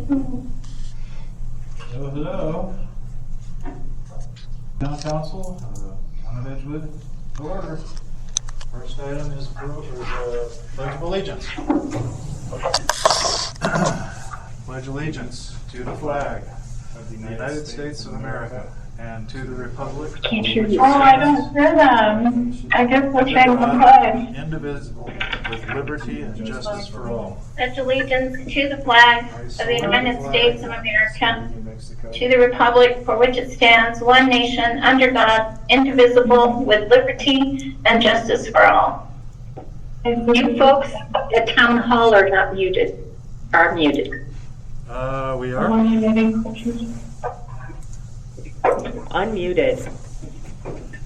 Hello. Town Council, Town of Edgewood, to order. First item is Pledge of Allegiance. Pledge allegiance to the flag of the United States of America and to the republic. Can't hear you. Oh, I don't hear them. I guess we'll change the pledge. Indivisible, with liberty and justice for all. Pledge allegiance to the flag of the United States of America, to the republic for which it stands, one nation, under God, indivisible, with liberty and justice for all. And you folks at Town Hall are not muted, are muted. We are. Unmuted.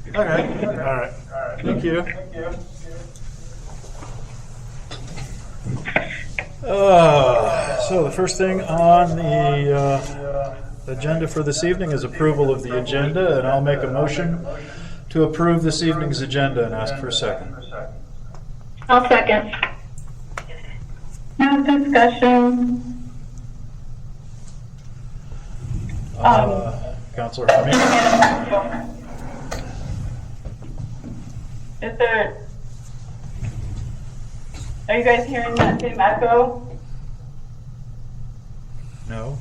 Okay. All right. Thank you. So the first thing on the agenda for this evening is approval of the agenda, and I'll make a motion to approve this evening's agenda and ask for a second. I'll second. No discussion. Councilor Hamid. Is there, are you guys hearing that same echo? No.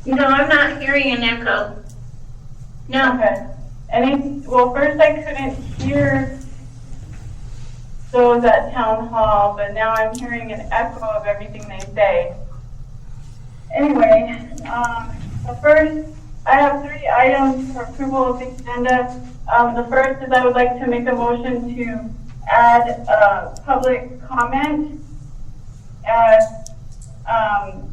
No, I'm not hearing an echo. No. Okay. Well, first I couldn't hear those at Town Hall, but now I'm hearing an echo of everything they say. Anyway, so first, I have 3 items for approval of the agenda. The first is I would like to make a motion to add public comment as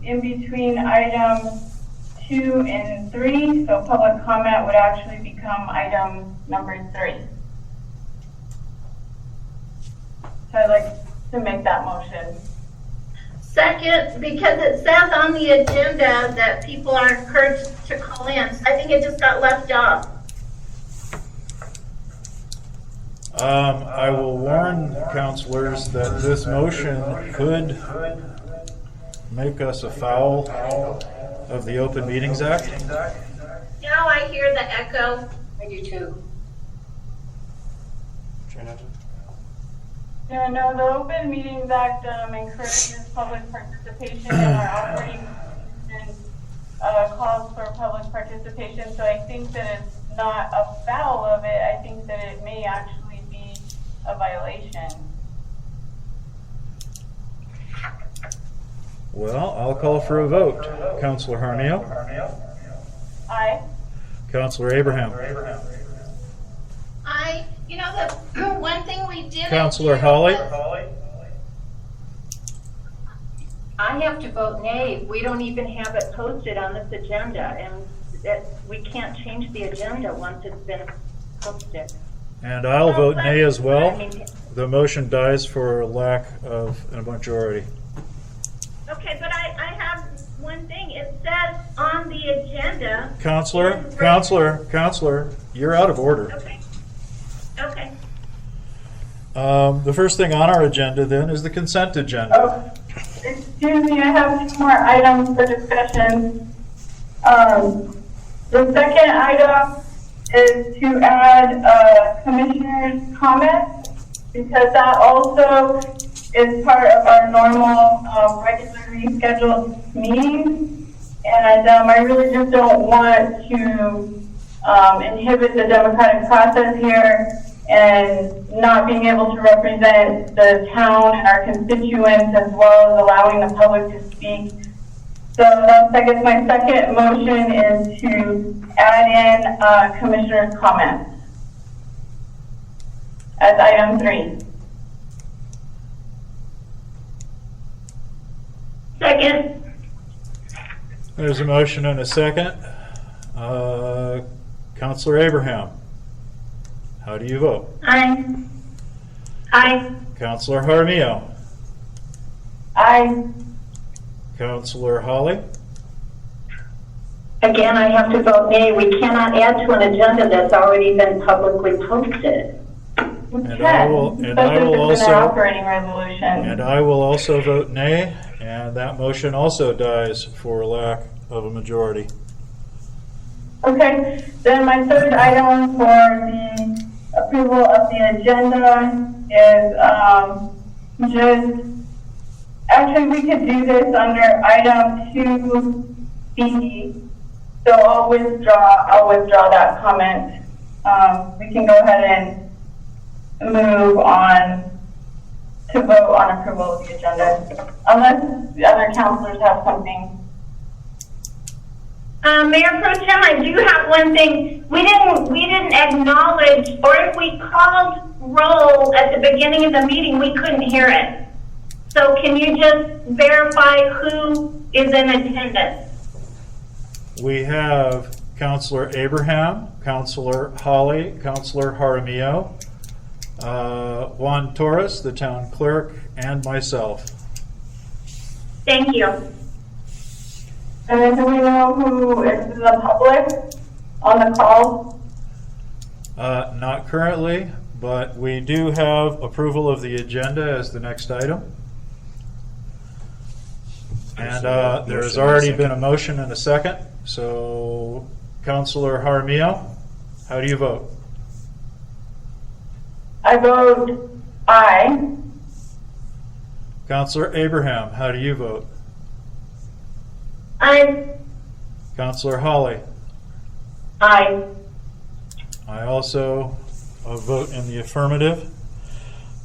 in between items 2 and 3. So public comment would actually become item number 3. So I'd like to make that motion. Second, because it says on the agenda that people are encouraged to call in. So I think it just got left off. I will warn councilors that this motion could make us afoul of the Open Meetings Act. Now I hear the echo. I do too. Yeah, no, the Open Meetings Act encourages public participation in our operating and calls for public participation. So I think that it's not a foul of it. I think that it may actually be a violation. Well, I'll call for a vote. Councilor Harnio. Aye. Councilor Abraham. You know, the one thing we did. Councilor Holly. I have to vote nay. We don't even have it posted on this agenda, and that we can't change the agenda once it's been posted. And I'll vote nay as well. The motion dies for lack of a majority. Okay, but I have one thing. It says on the agenda. Counselor, you're out of order. Okay. The first thing on our agenda then is the consent agenda. Oh, excuse me, I have 2 more items for discussion. The second item is to add commissioner's comments, because that also is part of our normal regularly scheduled meetings. And I really just don't want to inhibit the democratic process here and not being able to represent the town and our constituents, as well as allowing the public to speak. So that's, I guess, my second motion is to add in commissioner's comments as item 3. Second. There's a motion and a second. Councilor Abraham, how do you vote? Aye. Councilor Jaramillo. Aye. Councilor Holly. Again, I have to vote nay. We cannot add to an agenda that's already been publicly posted. And I will Especially if it's an operating resolution. And I will also vote nay. And that motion also dies for lack of a majority. Okay, then my third item for the approval of the agenda is just, actually we could do this under item 2B. So I'll withdraw that comment. We can go ahead and move on to vote on approval of the agenda, unless the other counselors have something. Mayor Pro Tem, I do have one thing. We didn't acknowledge, or if we called roll at the beginning of the meeting, we couldn't hear it. So can you just verify who is in attendance? We have Counselor Abraham, Counselor Holly, Counselor Jaramillo, Juan Torres, the town clerk, and myself. Thank you. And then do we know who is in the public on the call? Not currently, but we do have approval of the agenda as the next item. And there has already been a motion and a second. So, Counselor Jaramillo, how do you vote? I vote aye. Counselor Abraham, how do you vote? Aye. Counselor Holly? Aye. I also vote in the affirmative.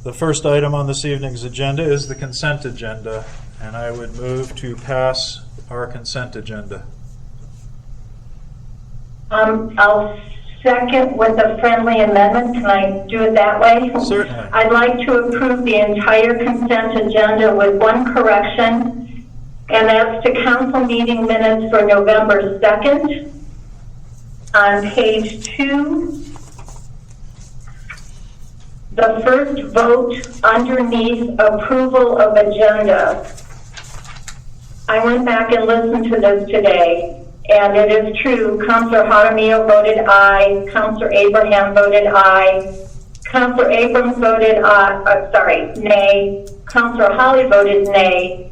The first item on this evening's agenda is the consent agenda, and I would move to pass our consent agenda. I'll second with a friendly amendment. Can I do it that way? Certainly. I'd like to approve the entire consent agenda with one correction, and that's to council meeting minutes for November 2nd. On page 2, the first vote underneath approval of agenda. I went back and listened to this today, and it is true. Counselor Jaramillo voted aye. Counselor Abraham voted aye. Counselor Abrams voted nay. Counselor Holly voted nay.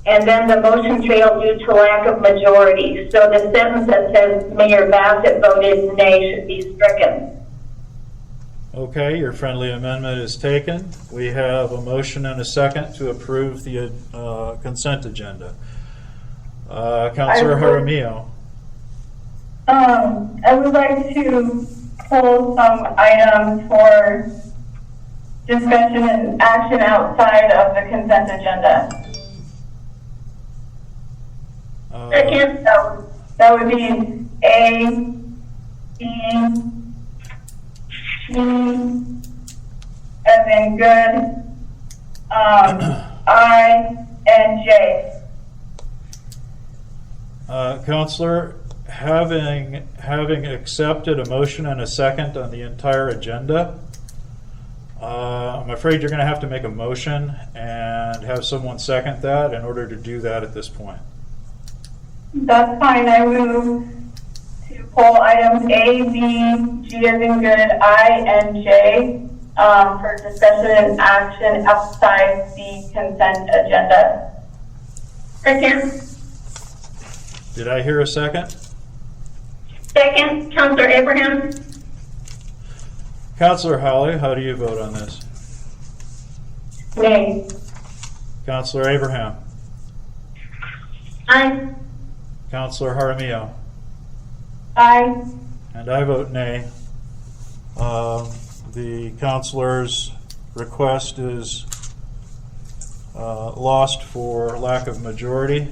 And then the motion failed due to lack of majority. So the sentence that says Mayor Bassett voted nay should be stricken. Okay, your friendly amendment is taken. We have a motion and a second to approve the consent agenda. Counselor Jaramillo. I would like to pull some items for discussion and action outside of the consent agenda. Second. That would be A, B, C, as in good, I, and J. Counselor, having accepted a motion and a second on the entire agenda, I'm afraid you're going to have to make a motion and have someone second that in order to do that at this point. That's fine. I move to pull items A, B, G as in good, I, and J for discussion and action outside the consent agenda. Second. Did I hear a second? Second. Counselor Abraham. Counselor Holly, how do you vote on this? Nay. Counselor Abraham? Aye. Counselor Jaramillo? Aye. And I vote nay. The counselor's request is lost for lack of majority.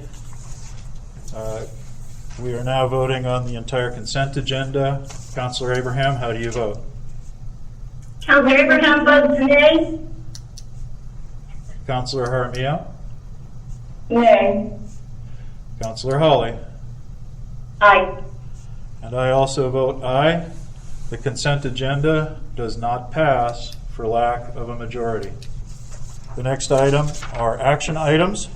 We are now voting on the entire consent agenda. Counselor Abraham, how do you vote? Counselor Abraham votes nay. Counselor Jaramillo? Nay. Counselor Holly? Aye. And I also vote aye. The consent agenda does not pass for lack of a majority. The next item are action items.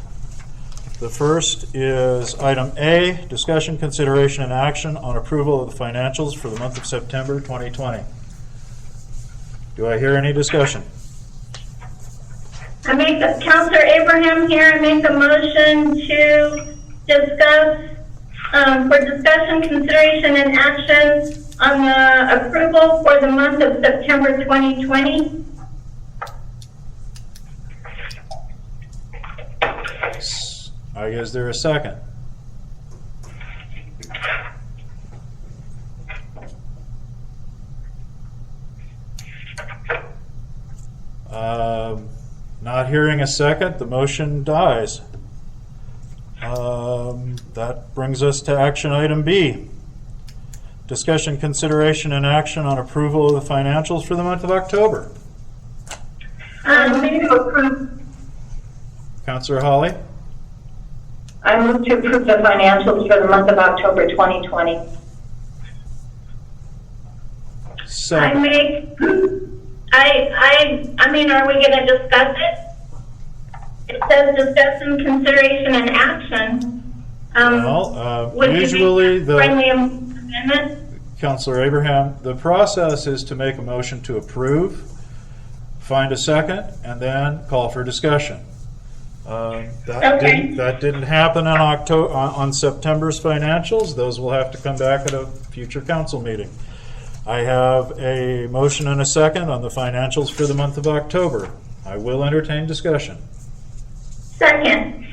The first is item A, discussion, consideration, and action on approval of the financials for the month of September 2020. Do I hear any discussion? Counselor Abraham here, I make a motion to discuss, for discussion, consideration, and action on the approval for the month of September 2020. Is there a second? Not hearing a second, the motion dies. That brings us to action item B. Discussion, consideration, and action on approval of the financials for the month of October. Move to approve. Councillor Holly? I move to approve the financials for the month of October 2020. Second. I mean, are we going to discuss it? It says discussion, consideration, and action. Would Usually you be friendly amendment? Councillor Abraham, the process is to make a motion to approve, find a second, and then call for discussion. That didn't happen on September's financials. Those will have to come back at a future council meeting. I have a motion and a second on the financials for the month of October. I will entertain discussion. Second.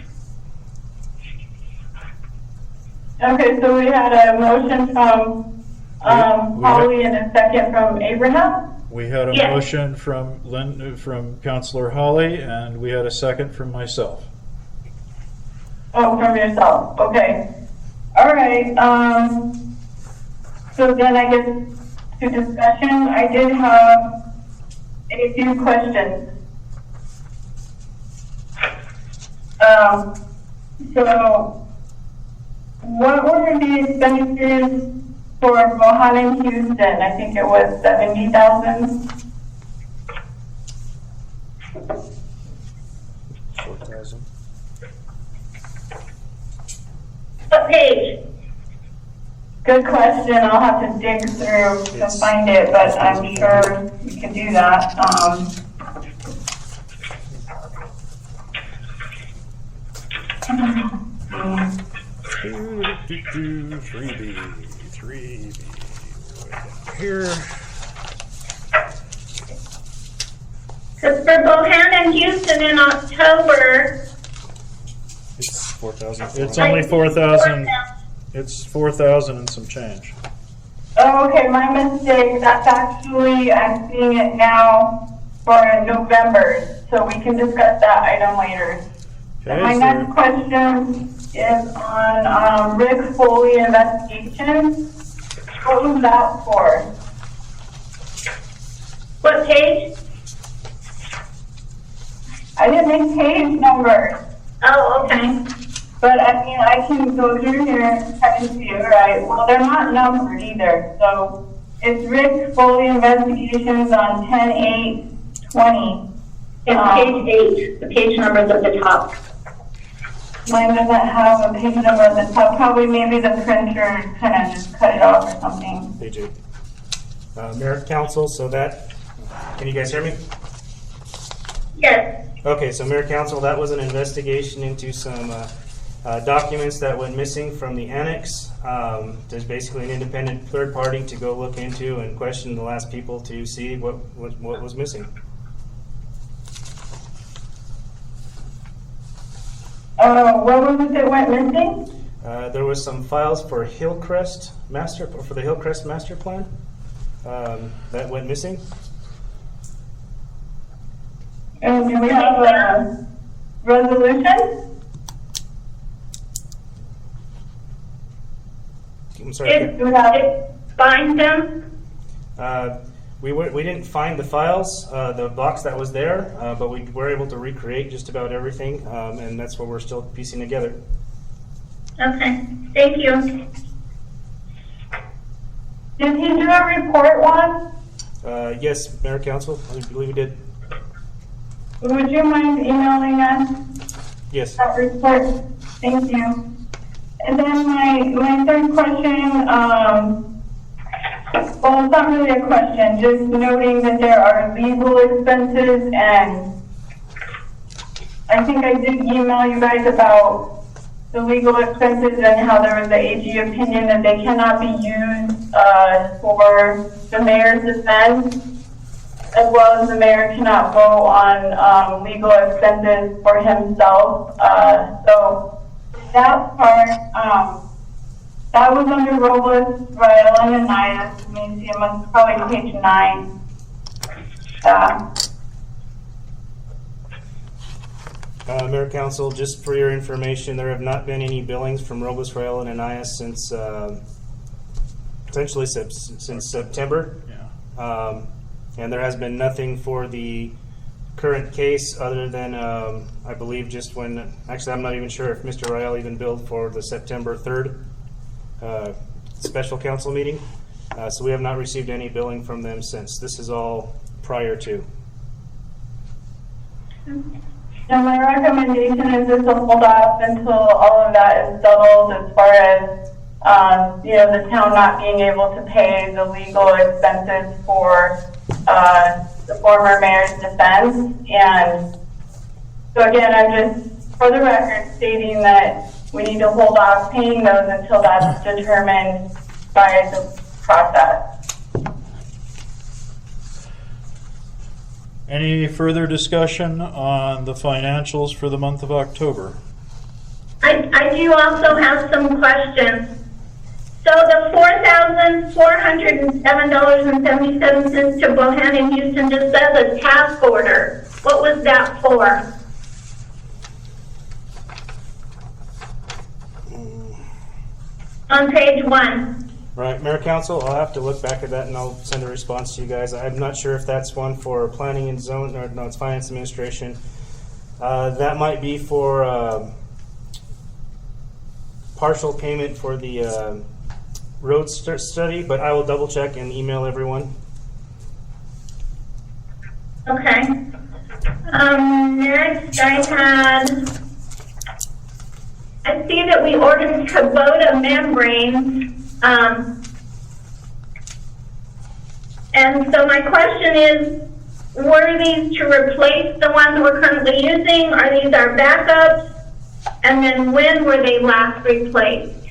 Okay, so we had a motion from Holly and a second from Abraham. We had a motion from Councillor Holly, and we had a second from myself. Oh, from yourself. Okay. All right. So then I guess to discussion, I did have a few questions. So what were the expenditures for Mohan Houston? I think it was 70,000. 4,000. What page? Good question. I'll have to dig through to find it, but I'm sure we can do that. Freebie. Here. Because for Bohannon Houston in October, It's 4,000. It's only 4,000. It's 4,000 and some change. Oh, okay, my mistake. That's actually, I'm seeing it now for November, so we can discuss that item later. Okay, My next question is on Rick Foley investigation. What was that for? what page? I didn't make page numbers, Oh, okay. but I mean, I can go through here and try to see it right. Well, they're not numbered either, so it's Rick Foley investigations on 10/8/20. It's page 8. The page number is at the top. Mine doesn't have a page number at the top. Probably maybe the printer kind of just cut it off or something. Page 8. Mayor, Council, so that, can you guys hear me? Yes. Okay, so Mayor, Council, that was an investigation into some documents that went missing from the annex. There's basically an independent third party to go look into and question the last people to see what was missing. What was it that went missing? There was some files for the Hillcrest Master Plan that went missing. And do we have a resolution? I'm sorry. It binds them. We didn't find the files, the box that was there, but we were able to recreate just about everything, and that's what we're still piecing together. Okay. Thank you. Did he do a report one? Yes, Mayor, Council, I believe we did. Would you mind emailing us Yes. that report? Thank you. And then my third question, well, it's not really a question, just noting that there are legal expenses and I think I did email you guys about the legal expenses and how there was the AG opinion that they cannot be used for the mayor's defense, as well as the mayor cannot go on legal expenses for himself. So that part, that was under Robles, Rael, and Anaya. Let me see, it's probably page 9. Mayor Council, just for your information, there have not been any billings from Robles, Rael, and Anaya since essentially since September. Yeah. And there has been nothing for the current case other than, I believe, just when, actually, I'm not even sure if Mr. Rael even billed for the September 3rd special council meeting. So we have not received any billing from them since. This is all prior to. Now, my recommendation is just to hold off until all of that is settled as far as, the town not being able to pay the legal expenses for the former mayor's defense. And so again, I'm just, for the record, stating that we need to hold off paying those until that's determined by the process. Any further discussion on the financials for the month of October? I do also have some questions. So the $4,407.77 to Bohannon Houston just says a task order. What was that for? On page 1. Right, Mayor Council, I'll have to look back at that and I'll send a response to you guys. I'm not sure if that's one for planning and zone, or no, it's finance administration. That might be for partial payment for the road study, but I will double check and email everyone. Okay. Next I see that we ordered Kubota membranes. And so my question is, were these to replace the ones we're currently using? Are these our backups? And then when were they last replaced?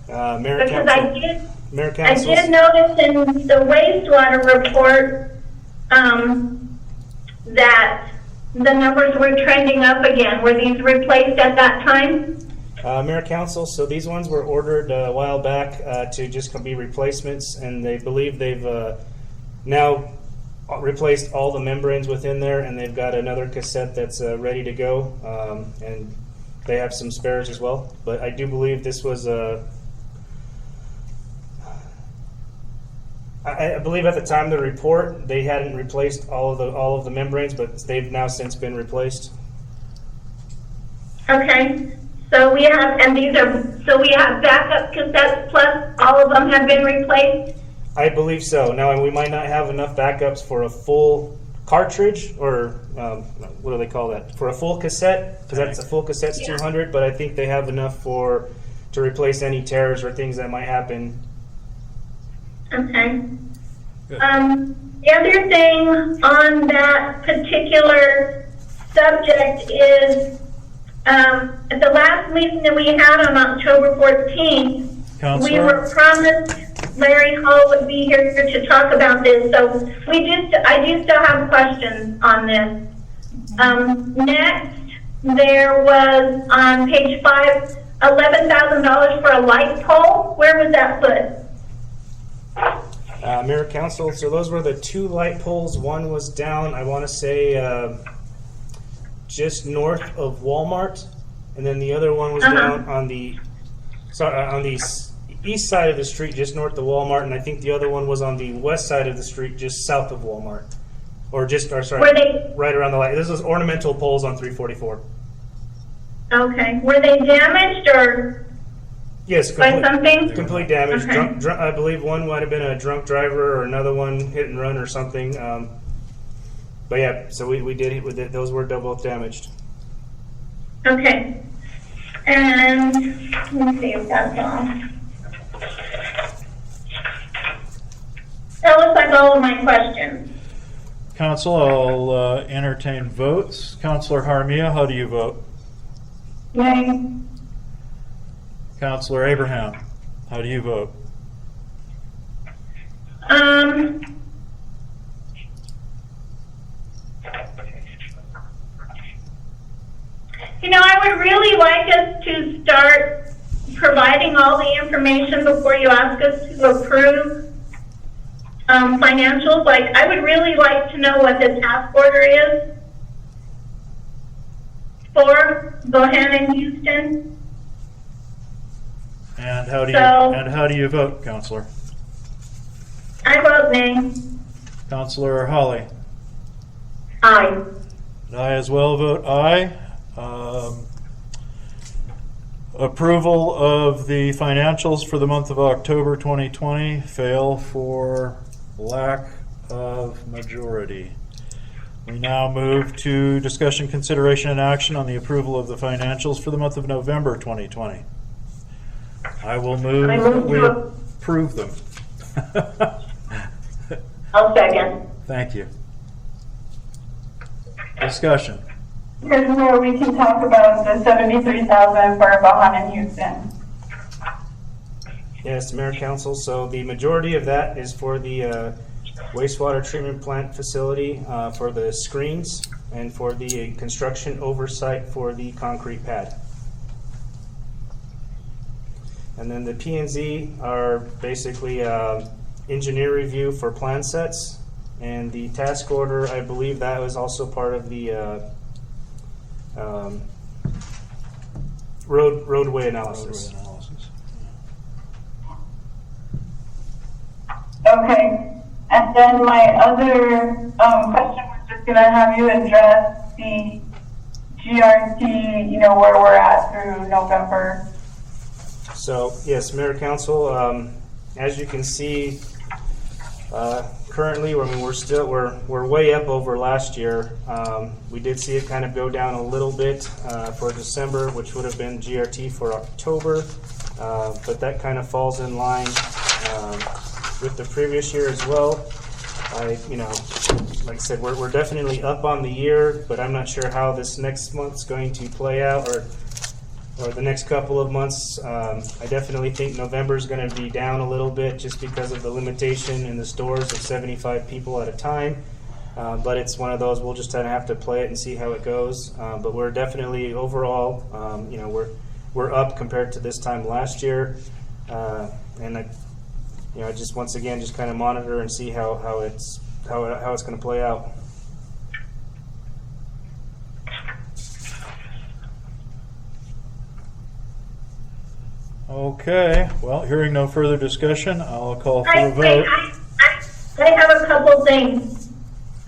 Mayor Because Council. Mayor Council. I did notice in the wastewater report that the numbers were trending up again. Were these replaced at that time? Mayor Council, so these ones were ordered a while back to just be replacements, and they believe they've now replaced all the membranes within there, and they've got another cassette that's ready to go, and they have some spares as well. But I do believe this was I believe at the time of the report they hadn't replaced all of the membranes, but they've now since been replaced. Okay. So we have backup cassettes plus all of them have been replaced? I believe so. Now, we might not have enough backups for a full cartridge, or what do they call that? For a full cassette, because that's a full cassette's 200, but I think they have enough to replace any tears or things that might happen. Okay. The other thing on that particular subject is at the last meeting that we had on October 14th, Counselor? we were promised Larry Hall would be here to talk about this. So I do still have questions on this. Next, there was on page 5, $11,000 for a light pole. Where was that put? Mayor Council, so those were the 2 light poles. One was down, I want to say, just north of Walmart, and then the other one was down on the east side of the street, just north of Walmart, and I think the other one was on the west side of the street, just south of Walmart, right around the light. This was ornamental poles on 344. Okay. Were they damaged or? Yes, by something? complete damage. Okay. I believe one might have been a drunk driver, or another one hit and run or something. But yeah, so we did it with it. Those were both damaged. Okay. And let me see if that's all. That looks like all of my questions. Council, I'll entertain votes. Councilor Harmia, how do you vote? Nay. Councilor Abraham, how do you vote? I would really like us to start providing all the information before you ask us to approve financials. Like, I would really like to know what the task order is for Bohannon, Houston. And how do you vote, Councilor? I vote nay. Councilor Holly? Aye. And I as well vote aye. Approval of the financials for the month of October 2020 fail for lack of majority. We now move to discussion, consideration, and action on the approval of the financials for the month of November 2020. I will move that we approve them. I'll second. Thank you. Discussion. Here's where we can talk about the $73,000 for Bohannon, Houston. Yes, Mayor Council. So the majority of that is for the wastewater treatment plant facility for the screens and for the construction oversight for the concrete pad. And then the P&Z are basically engineer review for plan sets, and the task order, I believe that was also part of the roadway analysis. Okay. And then my other question was just going to have you address the GRT, where we're at through November. So yes, Mayor Council, as you can see, currently, we're way up over last year. We did see it kind of go down a little bit for December, which would have been GRT for October, but that kind of falls in line with the previous year as well. Like I said, we're definitely up on the year, but I'm not sure how this next month's going to play out, or the next couple of months. I definitely think November is going to be down a little bit just because of the limitation in the stores of 75 people at a time. But it's one of those, we'll just kind of have to play it and see how it goes. But we're definitely overall, we're up compared to this time last year. And I just once again just kind of monitor and see how it's going to play out. Okay, well, hearing no further discussion, I'll call for a vote. I have a couple things.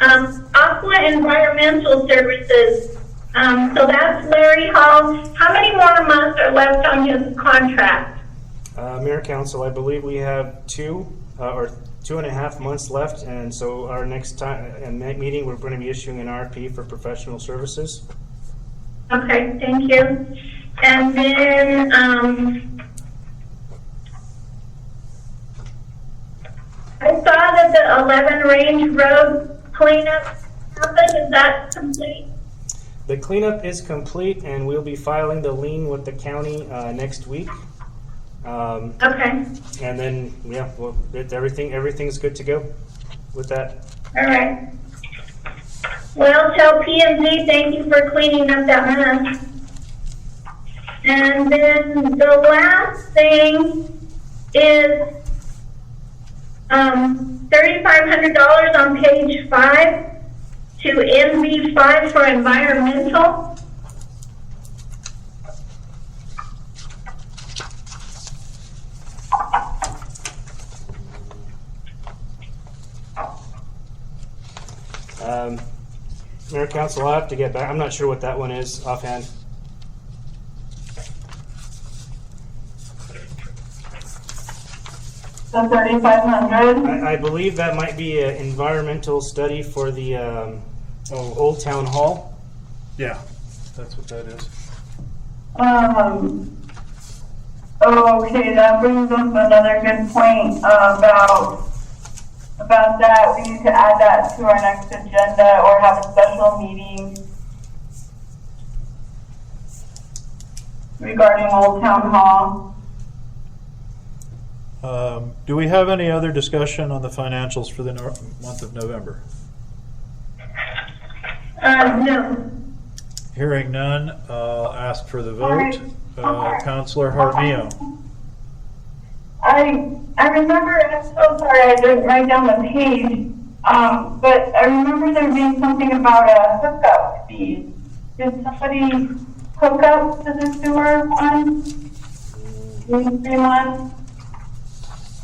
Aqua Environmental Services, so that's Larry Hall. How many more months are left on his contract? Mayor Council, I believe we have 2 or 2.5 months left, and so our next time meeting, we're going to be issuing an RFP for professional services. Okay, thank you. And then, I saw that the 11 Range Road cleanup happened. Is that complete? The cleanup is complete, and we'll be filing the lien with the county next week. Okay. And then, yeah, well, everything's good to go with that. All right. Well, tell P&Z thank you for cleaning up that mess. And then the last thing is $3,500 on page 5 to NV5 for environmental. Mayor Council, I'll have to get back. I'm not sure what that one is offhand. The 3,500. I believe that might be an environmental study for the Old Town Hall. Yeah, that's what that is. Okay, that brings up another good point about about that. We need to add that to our next agenda or have a special meeting regarding Old Town Hall. Do we have any other discussion on the financials for the month of November? No. Hearing none, I'll ask for the vote. Councilor Jaramillo. I remember, I'm so sorry I didn't write down the page, but I remember there being something about a hookup fee. Did somebody hook up to the sewer one? In 3 months?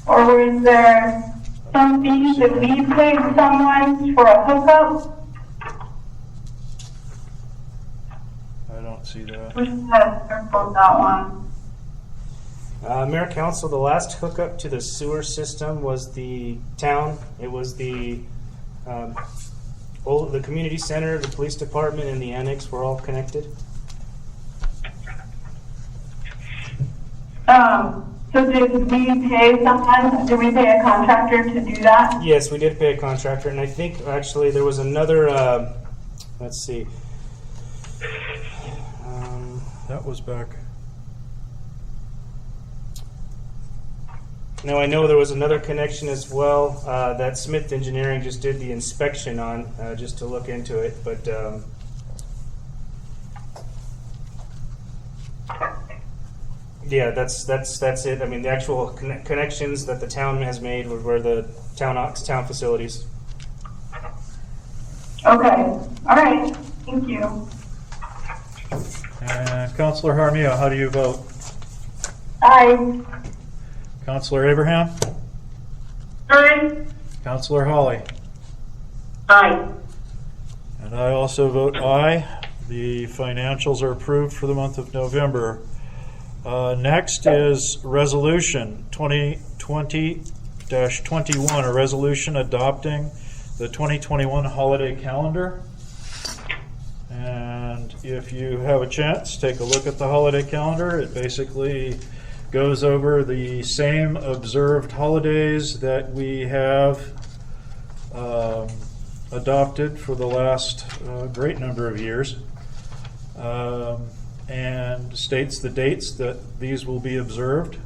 Or was there some fee that we paid someone for a hookup? I don't see that. We should have circled that one. Mayor Council, the last hookup to the sewer system was the town. It was the community center, the police department, and the annex were all connected. So did we pay someone, did we pay a contractor to do that? Yes, we did pay a contractor, and I think actually there was another, let's see. That was back. No, I know there was another connection as well that Smith Engineering just did the inspection on, just to look into it, but yeah, that's it. I mean, the actual connections that the town has made were the town facilities. Okay, all right, thank you. And Councilor Jaramillo, how do you vote? Aye. Councilor Abraham? Aye. Councilor Hawley? Aye. And I also vote aye. The financials are approved for the month of November. Next is Resolution 2020-21, a resolution adopting the 2021 holiday calendar. And if you have a chance, take a look at the holiday calendar. It basically goes over the same observed holidays that we have adopted for the last great number of years, and states the dates that these will be observed.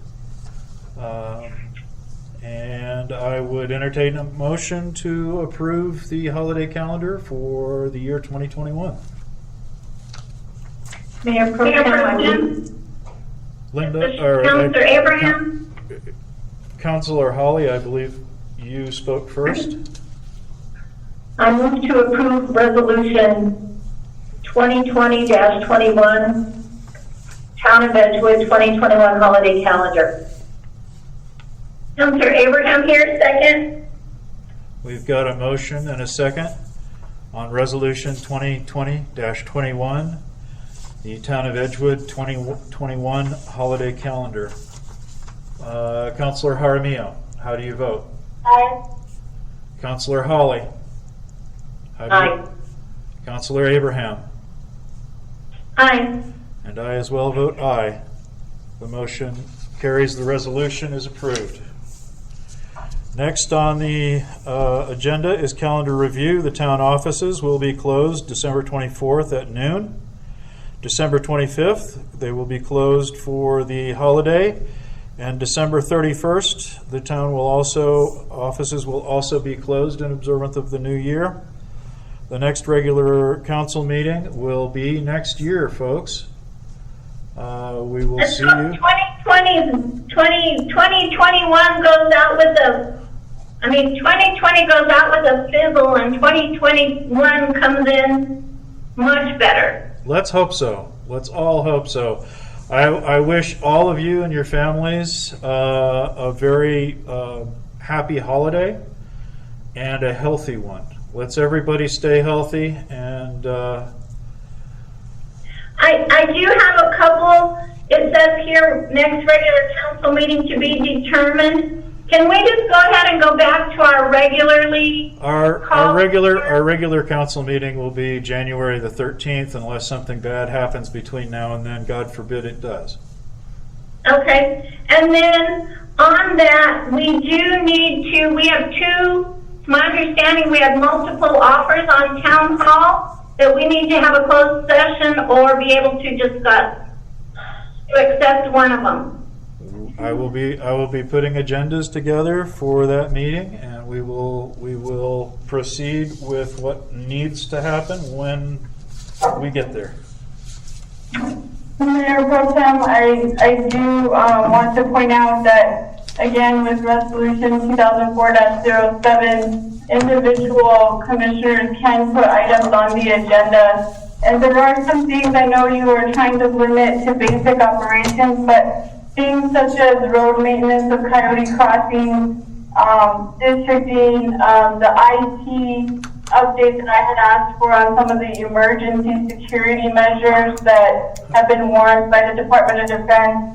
And I would entertain a motion to approve the holiday calendar for the year 2021. Mayor Pro Tem. Linda, or Councilor Abraham. Councilor Hawley, I believe you spoke first. I move to approve resolution 2020-21, Town of Edgewood 2021 holiday calendar. Councilor Abraham here, second. We've got a motion and a second on resolution 2020-21, the Town of Edgewood 2021 holiday calendar. Councilor Jaramillo, how do you vote? Aye. Councilor Hawley? Aye. Councilor Abraham? Aye. And I as well vote aye. The motion carries, the resolution is approved. Next on the agenda is calendar review. The town offices will be closed December 24th at noon. December 25th, they will be closed for the holiday. And December 31st, the town offices will also be closed in observance of the new year. The next regular council meeting will be next year, folks. We will see you. 2021 goes out with 2020 goes out with a fizzle, and 2021 comes in much better. Let's hope so. Let's all hope so. I wish all of you and your families a very happy holiday and a healthy one. Let's everybody stay healthy. And I do have a couple. It says here, next regular council meeting to be determined. Can we just go ahead and go back to our regularly our regular council meeting will be January the 13th, unless something bad happens between now and then. God forbid it does. Okay, and then on that, we have two my understanding, we had multiple offers on town hall that we need to have a closed session or be able to discuss, to accept one of them. I will be putting agendas together for that meeting, and we will proceed with what needs to happen when we get there. Mayor Pro Tem, I do want to point out that, again, with Resolution 2004-07, individual commissioners can put items on the agenda. And there are some things I know you are trying to limit to basic operations, but things such as road maintenance of Coyote Crossing, districting, the IT updates that I had asked for on some of the emergency security measures that have been warned by the Department of Defense.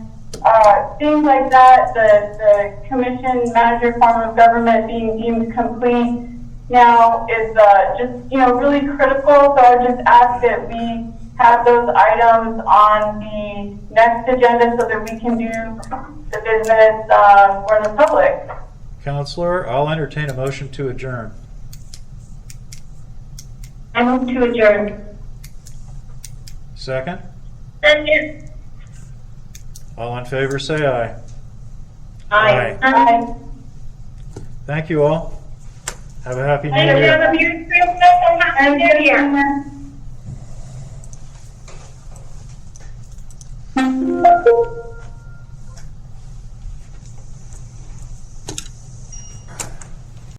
Things like that, the commission manager form of government being deemed complete now is just, really critical. So I just ask that we have those items on the next agenda so that we can do the business for the public. Counselor, I'll entertain a motion to adjourn. I move to adjourn. Second? Second. All in favor, say aye. Aye. Aye. Thank you all. Have a happy New Have Year. a Merry Christmas and Happy New Year.